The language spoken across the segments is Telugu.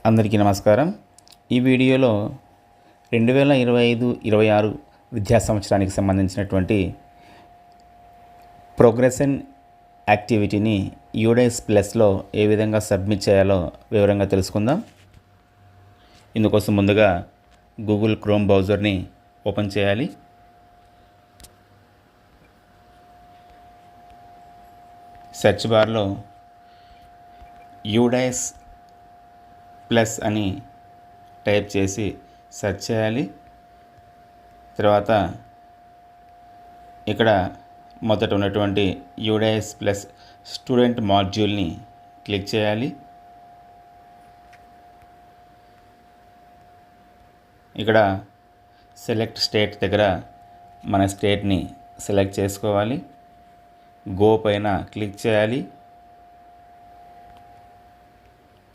అందరికీ నమస్కారం. ఈ వీడియోలో 2025-26 విద్యా సంవత్సరానికి సంబంధించినటువంటి ప్రోగ్రెషన్ యాక్టివిటీని యూడైస్ ప్లస్లో ఏ విధంగా సబ్మిట్ చేయాలో వివరంగా తెలుసుకుందాం. ఇందుకోసం ముందుగా గూగుల్ క్రోమ్ బ్రౌజర్ని ఓపెన్ చేయాలి. సెర్చ్ బార్లో యూడైస్ ప్లస్ అని టైప్ చేసి సెర్చ్ చేయాలి. తర్వాత ఇక్కడ మొదట ఉన్నటువంటి యూడైస్ ప్లస్ స్టూడెంట్ మాడ్యూల్ని క్లిక్ చేయాలి. ఇక్కడ సెలెక్ట్ స్టేట్ దగ్గర మన స్టేట్ని సెలెక్ట్ చేసుకోవాలి. గో పైన క్లిక్ చేయాలి.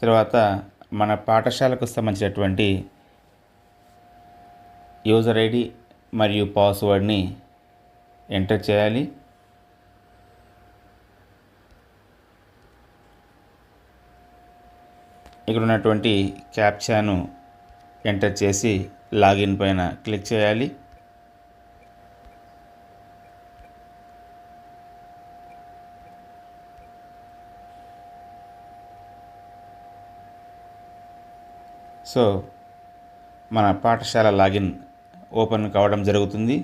తర్వాత మన పాఠశాలకు సంబంధించినటువంటి యూజర్ ఐడి మరియు పాస్వర్డ్ని ఎంటర్ చేయాలి. ఇక్కడ ఉన్నటువంటి క్యాప్చాను ఎంటర్ చేసి లాగిన్ పైన క్లిక్ చేయాలి. సో మన పాఠశాల లాగిన్ ఓపెన్ కావడం జరుగుతుంది.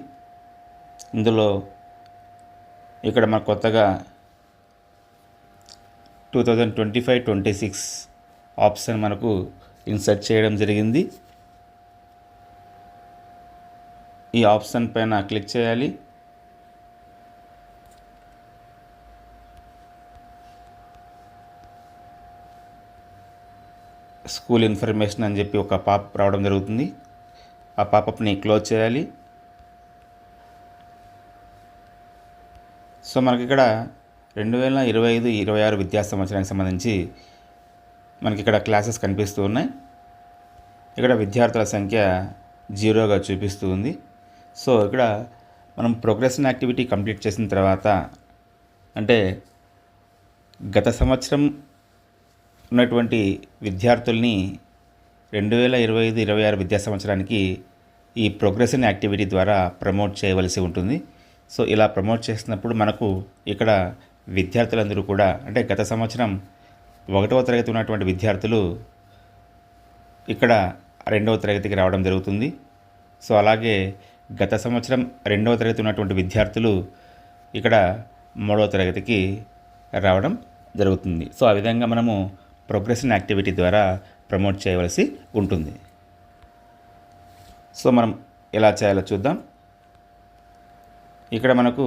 ఇందులో ఇక్కడ మన కొత్తగా 2025-26 ఆప్షన్ మనకు ఇన్సర్ట్ చేయడం జరిగింది. ఈ ఆప్షన్ పైన క్లిక్ చేయాలి. స్కూల్ ఇన్ఫర్మేషన్ అని చెప్పి ఒక పాపప్ రావడం జరుగుతుంది. ఆ పాపప్ని క్లోజ్ చేయాలి. సో మనకి ఇక్కడ 2025-26 విద్యా సంవత్సరానికి సంబంధించి మనకి ఇక్కడ క్లాసెస్ కనిపిస్తూ ఉన్నాయి. ఇక్కడ విద్యార్థుల సంఖ్య 0గా చూపిస్తూ ఉంది. సో ఇక్కడ మనం ప్రోగ్రెషన్ యాక్టివిటీ కంప్లీట్ చేసిన తర్వాత, అంటే గత సంవత్సరం ఉన్నటువంటి విద్యార్థుల్ని 2025-26 విద్యా సంవత్సరానికి ఈ ప్రోగ్రెషన్ యాక్టివిటీ ద్వారా ప్రమోట్ చేయవలసి ఉంటుంది. సో ఇలా ప్రమోట్ చేసినప్పుడు మనకు ఇక్కడ విద్యార్థులందరూ కూడా, అంటే గత సంవత్సరం 1వ తరగతి ఉన్నటువంటి విద్యార్థులు ఇక్కడ 2వ తరగతికి రావడం జరుగుతుంది. సో అలాగే గత సంవత్సరం 2వ తరగతి ఉన్నటువంటి విద్యార్థులు ఇక్కడ 3వ తరగతికి రావడం జరుగుతుంది. సో ఆ విధంగా మనము ప్రోగ్రెషన్ యాక్టివిటీ ద్వారా ప్రమోట్ చేయవలసి ఉంటుంది. సో మనం ఎలా చేయాలో చూద్దాం. ఇక్కడ మనకు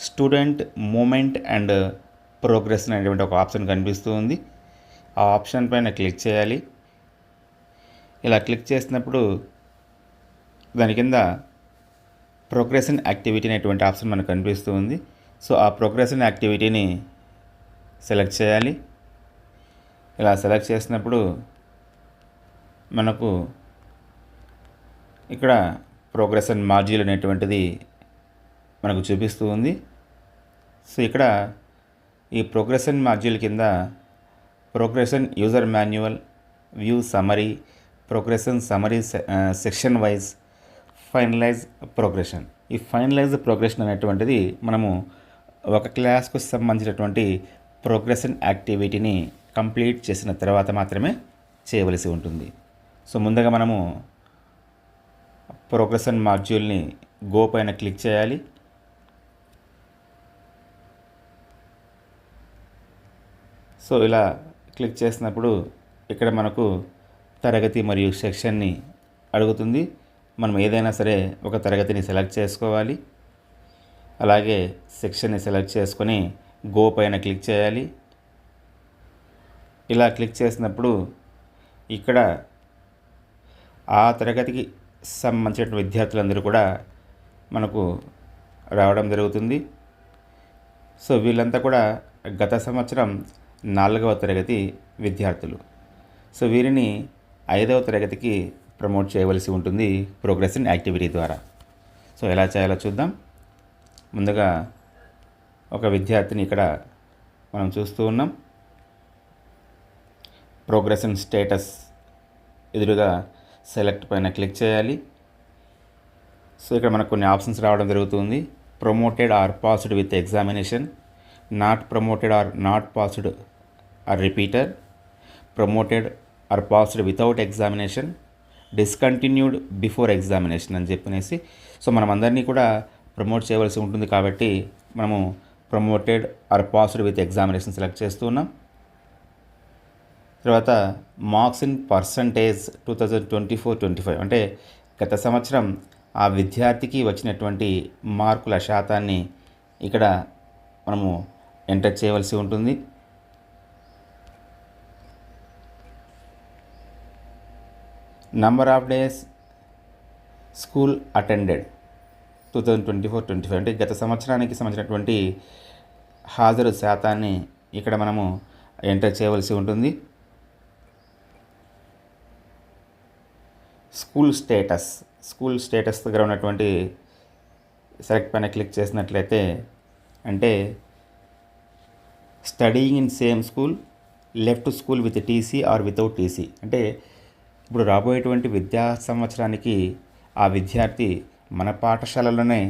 స్టూడెంట్ మూమెంట్ అండ్ ప్రోగ్రెషన్ అనేటువంటి ఒక ఆప్షన్ కనిపిస్తూ ఉంది. ఆ ఆప్షన్ పైన క్లిక్ చేయాలి. ఇలా క్లిక్ చేసినప్పుడు దాని కింద ప్రోగ్రెషన్ యాక్టివిటీ అనేటువంటి ఆప్షన్ మనకు కనిపిస్తూ ఉంది. సో ఆ ప్రోగ్రెషన్ యాక్టివిటీని సెలెక్ట్ చేయాలి. ఇలా సెలెక్ట్ చేసినప్పుడు మనకు ఇక్కడ ప్రోగ్రెషన్ మాడ్యూల్ అనేటువంటిది మనకు చూపిస్తూ ఉంది. సో ఇక్కడ ఈ ప్రోగ్రెషన్ మాడ్యూల్ కింద progression user manual, view summary, progression summary section wise, finalize progression. ఈ ఫైనలైజ్ ప్రోగ్రెషన్ అనేటువంటిది మనము ఒక క్లాస్కు సంబంధించినటువంటి ప్రోగ్రెషన్ యాక్టివిటీని కంప్లీట్ చేసిన తర్వాత మాత్రమే చేయవలసి ఉంటుంది. సో ముందుగా మనము ప్రోగ్రెషన్ మాడ్యూల్ని గో పైన క్లిక్ చేయాలి. సో ఇలా క్లిక్ చేసినప్పుడు ఇక్కడ మనకు తరగతి మరియు సెక్షన్ని అడుగుతుంది. మనం ఏదైనా సరే ఒక తరగతిని సెలెక్ట్ చేసుకోవాలి. అలాగే సెక్షన్ని సెలెక్ట్ చేసుకొని గో పైన క్లిక్ చేయాలి. ఇలా క్లిక్ చేసినప్పుడు ఇక్కడ ఆ తరగతికి సంబంధించిన విద్యార్థులందరూ కూడా మనకు రావడం జరుగుతుంది. సో వీళ్ళంతా కూడా గత సంవత్సరం 4వ తరగతి విద్యార్థులు. సో వీరిని 5వ తరగతికి ప్రమోట్ చేయవలసి ఉంటుంది ప్రోగ్రెషన్ యాక్టివిటీ ద్వారా. సో ఎలా చేయాలో చూద్దాం. ముందుగా ఒక విద్యార్థిని ఇక్కడ మనం చూస్తూ ఉన్నాం. ప్రోగ్రెషన్ స్టేటస్ ఎదురుగా సెలెక్ట్ పైన క్లిక్ చేయాలి. సో ఇక్కడ మనకు కొన్ని ఆప్షన్స్ రావడం జరుగుతుంది. Promoted or passed with examination, not promoted or not passed or repeater, promoted or passed without examination, discontinued before examination అని చెప్పనేసి. సో మనం అందరినీ కూడా ప్రమోట్ చేయవలసి ఉంటుంది కాబట్టి మనము promoted or passed with examination select చేస్తూ ఉన్నాం. తర్వాత మార్క్స్ ఇన్ పర్సంటేజ్ 2024-25 అంటే గత సంవత్సరం ఆ విద్యార్థికి వచ్చినటువంటి మార్కుల శాతాన్ని ఇక్కడ మనము ఎంటర్ చేయవలసి ఉంటుంది. Number of days school attended 2024-25 అంటే గత సంవత్సరానికి సంబంధించినటువంటి హాజరు శాతాన్ని ఇక్కడ మనము ఎంటర్ చేయవలసి ఉంటుంది. స్కూల్ స్టేటస్ దగ్గర ఉన్నటువంటి సెలెక్ట్ పైన క్లిక్ చేసినట్లయితే అంటే studying in same school, left school with TC are without TC అంటే ఇప్పుడు రాబోయేటువంటి విద్యా సంవత్సరానికి ఆ విద్యార్థి మన పాఠశాలలోనే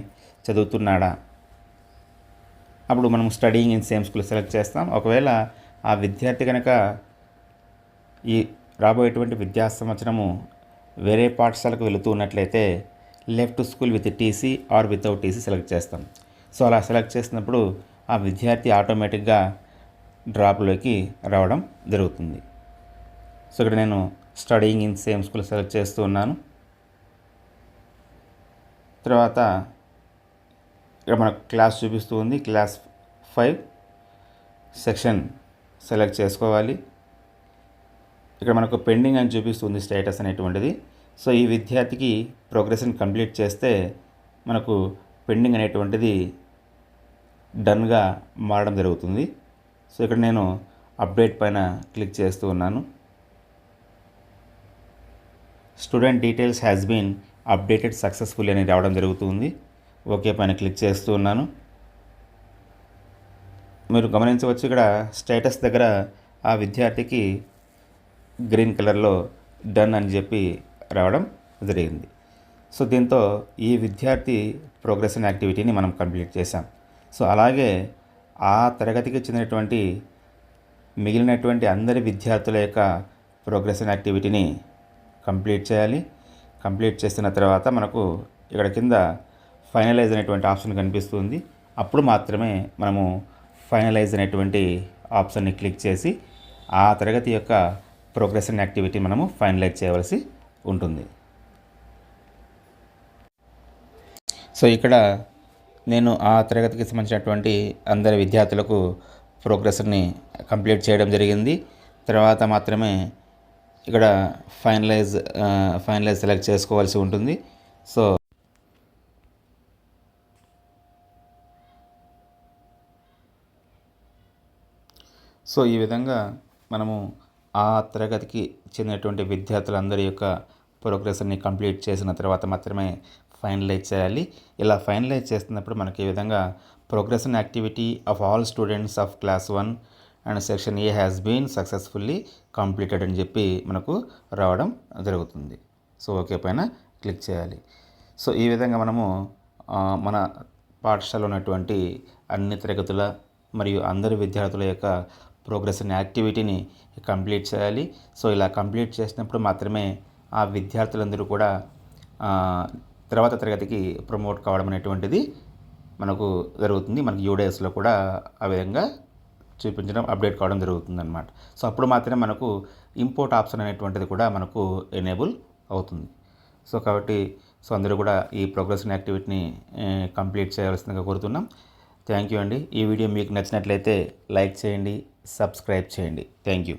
చదువుతున్నాడా, అప్పుడు మనం studying in same school select చేస్తాం. ఒకవేళ ఆ విద్యార్థి కనుక ఈ రాబోయేటువంటి విద్యా సంవత్సరము వేరే పాఠశాలకు వెళుతూ ఉన్నట్లయితే left school with TC are without TC select చేస్తాం. సో అలా సెలెక్ట్ చేసినప్పుడు ఆ విద్యార్థి ఆటోమేటిక్గా డ్రాప్లోకి రావడం జరుగుతుంది. సో ఇక్కడ నేను studying in same school select చేస్తూ ఉన్నాను. తర్వాత ఇక్కడ మనకు క్లాస్ చూపిస్తూ ఉంది. క్లాస్ 5 సెక్షన్ సెలెక్ట్ చేసుకోవాలి. ఇక్కడ మనకు పెండింగ్ అని చూపిస్తుంది స్టేటస్ అనేటువంటిది. సో ఈ విద్యార్థికి ప్రోగ్రెషన్ కంప్లీట్ చేస్తే మనకు పెండింగ్ అనేటువంటిది డన్గా మారడం జరుగుతుంది. సో ఇక్కడ నేను అప్డేట్ పైన క్లిక్ చేస్తూ ఉన్నాను. Student details has been updated successfully అని రావడం జరుగుతుంది. ఓకే పైన క్లిక్ చేస్తూ ఉన్నాను. మీరు గమనించవచ్చు ఇక్కడ స్టేటస్ దగ్గర ఆ విద్యార్థికి గ్రీన్ కలర్లో డన్ అని చెప్పి రావడం జరిగింది. సో దీంతో ఈ విద్యార్థి ప్రోగ్రెషన్ యాక్టివిటీని మనం కంప్లీట్ చేశాం. సో అలాగే ఆ తరగతికి చెందినటువంటి మిగిలినటువంటి అందరి విద్యార్థుల యొక్క ప్రోగ్రెషన్ యాక్టివిటీని కంప్లీట్ చేయాలి. కంప్లీట్ చేసిన తర్వాత మనకు ఇక్కడ కింద ఫైనలైజ్ అనేటువంటి ఆప్షన్ కనిపిస్తుంది. అప్పుడు మాత్రమే మనము ఫైనలైజ్ అనేటువంటి ఆప్షన్ని క్లిక్ చేసి ఆ తరగతి యొక్క ప్రోగ్రెషన్ యాక్టివిటీ మనము ఫైనలైజ్ చేయవలసి ఉంటుంది. సో ఇక్కడ నేను ఆ తరగతికి సంబంధించినటువంటి అందరి విద్యార్థులకు ప్రోగ్రెషన్ని కంప్లీట్ చేయడం జరిగింది. తర్వాత మాత్రమే ఇక్కడ ఫైనలైజ్ సెలెక్ట్ చేసుకోవాల్సి ఉంటుంది. సో ఈ విధంగా మనము ఆ తరగతికి చెందినటువంటి విద్యార్థులందరి యొక్క ప్రోగ్రెషన్ని కంప్లీట్ చేసిన తర్వాత మాత్రమే ఫైనలైజ్ చేయాలి. ఇలా ఫైనలైజ్ చేస్తున్నప్పుడు మనకి ఈ విధంగా progression activity of all students of class 1 and section A has been successfully completed అని చెప్పి మనకు రావడం జరుగుతుంది. సో ఓకే పైన క్లిక్ చేయాలి. సో ఈ విధంగా మనము మన పాఠశాలలో ఉన్నటువంటి అన్ని తరగతుల మరియు అందరి విద్యార్థుల యొక్క ప్రోగ్రెషన్ యాక్టివిటీని కంప్లీట్ చేయాలి. సో ఇలా కంప్లీట్ చేసినప్పుడు మాత్రమే ఆ విద్యార్థులందరూ కూడా తర్వాత తరగతికి ప్రమోట్ కావడం అనేటువంటిది మనకు జరుగుతుంది. మనకి యూడేస్లో కూడా ఆ విధంగా చూపించడం అప్డేట్ కావడం జరుగుతుంది అన్నమాట. సో అప్పుడు మాత్రమే మనకు ఇంపోర్ట్ ఆప్షన్ అనేటువంటిది కూడా మనకు ఎనేబుల్ అవుతుంది. సో కాబట్టి అందరూ కూడా ఈ ప్రోగ్రెషన్ యాక్టివిటీని కంప్లీట్ చేయాల్సిందిగా కోరుతున్నాం. థ్యాంక్ యూ అండి. ఈ వీడియో మీకు నచ్చినట్లయితే లైక్ చేయండి, సబ్స్క్రైబ్ చేయండి. Thank you.